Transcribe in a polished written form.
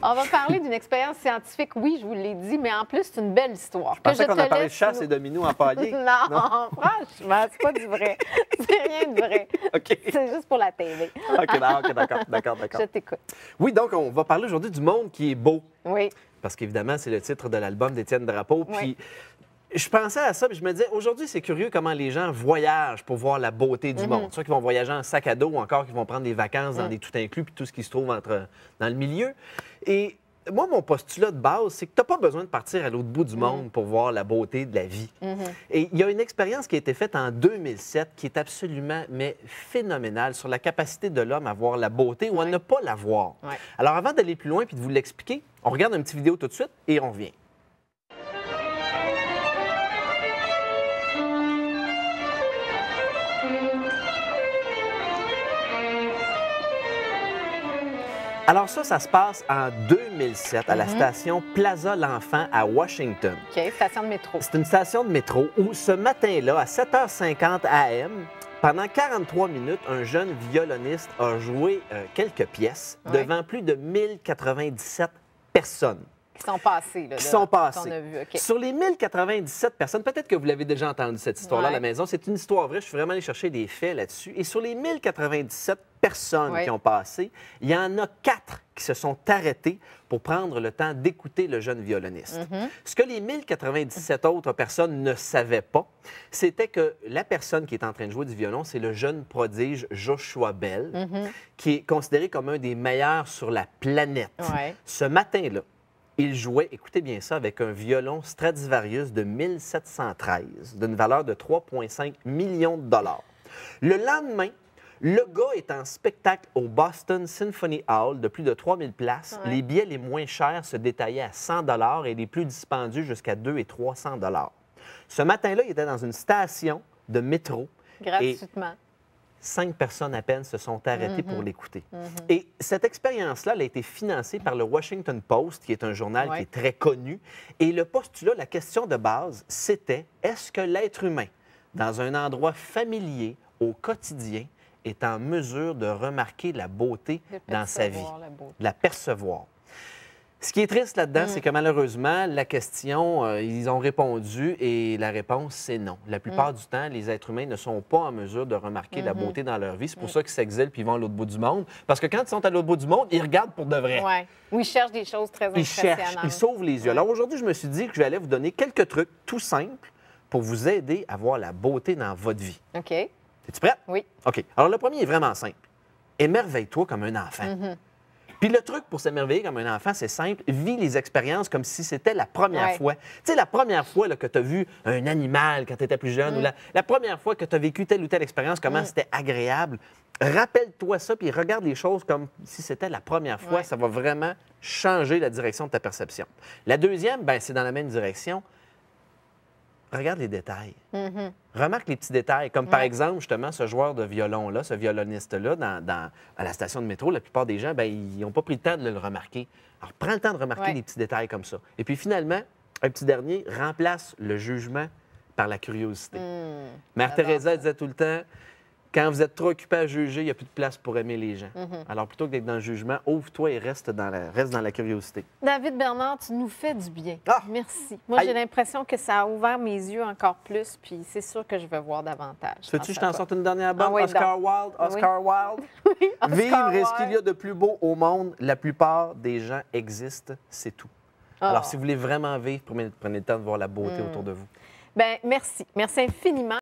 On va parler d'une expérience scientifique, oui, je vous l'ai dit, mais en plus, c'est une belle histoire. Je pensais qu'on a parlé de chasse et de minous empaillés. Non, franchement, c'est pas du vrai. C'est rien de vrai. OK. C'est juste pour la TV. OK, d'accord. Je t'écoute. Oui, donc, on va parler aujourd'hui du monde qui est beau. Oui. Parce qu'évidemment, c'est le titre de l'album d'Étienne Drapeau. Oui. Puis, je pensais à ça, puis je me disais, aujourd'hui, c'est curieux comment les gens voyagent pour voir la beauté du monde. Soit qu'ils vont voyager en sac à dos ou encore qu'ils vont prendre des vacances dans des tout inclus puis tout ce qui se trouve dans le milieu. Et moi, mon postulat de base, c'est que tu n'as pas besoin de partir à l'autre bout du monde pour voir la beauté de la vie. Et il y a une expérience qui a été faite en 2007 qui est absolument phénoménale sur la capacité de l'homme à voir la beauté ou à ne pas la voir. Ouais. Alors, avant d'aller plus loin puis de vous l'expliquer, on regarde une petite vidéo tout de suite et on revient. Alors ça se passe en 2007 à la station Plaza L'Enfant à Washington. OK, station de métro. C'est une station de métro où ce matin-là, à 7h50 AM, pendant 43 minutes, un jeune violoniste a joué quelques pièces devant plus de 1097 personnes. Qui sont passées, là. Qui sont passées. Qu'on a vu. OK. Sur les 1097 personnes, peut-être que vous l'avez déjà entendu cette histoire-là à la maison, c'est une histoire vraie, je suis vraiment allé chercher des faits là-dessus. Et sur les 1097 personnes qui ont passé, il y en a 4 qui se sont arrêtées pour prendre le temps d'écouter le jeune violoniste. Ce que les 1097 autres personnes ne savaient pas, c'était que la personne qui est en train de jouer du violon, c'est le jeune prodige Joshua Bell, qui est considéré comme un des meilleurs sur la planète. Ouais. Ce matin-là, il jouait, écoutez bien ça, avec un violon Stradivarius de 1713, d'une valeur de 3,5 millions de dollars. Le lendemain, le gars est en spectacle au Boston Symphony Hall de plus de 3000 places. Ouais. Les billets les moins chers se détaillaient à 100 dollars et les plus dispendieux jusqu'à 200 et 300 dollars. Ce matin-là, il était dans une station de métro. Gratuitement. 5 personnes à peine se sont arrêtées pour l'écouter. Et cette expérience-là, elle a été financée par le Washington Post, qui est un journal qui est très connu. Et le postulat, la question de base, c'était est-ce que l'être humain, dans un endroit familier, au quotidien, est en mesure de remarquer la beauté dans sa vie, de la percevoir? Ce qui est triste là-dedans, c'est que malheureusement, la question, ils ont répondu et la réponse, c'est non. La plupart du temps, les êtres humains ne sont pas en mesure de remarquer la beauté dans leur vie. C'est pour ça qu'ils s'exilent puis ils vont à l'autre bout du monde. Parce que quand ils sont à l'autre bout du monde, ils regardent pour de vrai. Oui. Ou ils cherchent des choses très Ils impressionnantes. cherchent, ils sauvent les yeux. Alors aujourd'hui, je me suis dit que je allais vous donner quelques trucs tout simples pour vous aider à voir la beauté dans votre vie. OK. Es-tu prête? Oui. OK. Alors le premier est vraiment simple. Émerveille-toi comme un enfant. Puis le truc pour s'émerveiller comme un enfant, c'est simple. Vis les expériences comme si c'était la première fois. Tu sais, la première fois là, que tu as vu un animal quand tu étais plus jeune ou la première fois que tu as vécu telle ou telle expérience, comment c'était agréable. Rappelle-toi ça, puis regarde les choses comme si c'était la première fois. Ça va vraiment changer la direction de ta perception. La deuxième, ben, c'est dans la même direction. Regarde les détails. Remarque les petits détails, comme par exemple, justement, ce joueur de violon-là, ce violoniste-là, à la station de métro, la plupart des gens, ben, ils n'ont pas pris le temps de le remarquer. Alors, prends le temps de remarquer les petits détails comme ça. Et puis, finalement, un petit dernier, remplace le jugement par la curiosité. Mère Teresa disait tout le temps, quand vous êtes trop occupé à juger, il n'y a plus de place pour aimer les gens. Alors, plutôt que d'être dans le jugement, ouvre-toi et reste dans la curiosité. David Bernard, tu nous fais du bien. Ah! Merci. Moi, j'ai l'impression que ça a ouvert mes yeux encore plus, puis c'est sûr que je veux voir davantage. Veux-tu que je t'en sorte une dernière bonne? Ah oui, Oscar Wilde, Oscar Wilde. Oui, Oscar Vivre est ce Wilde. qu'il y a de plus beau au monde. La plupart des gens existent, c'est tout. Alors, si vous voulez vraiment vivre, prenez le temps de voir la beauté autour de vous. Bien, merci. Merci infiniment.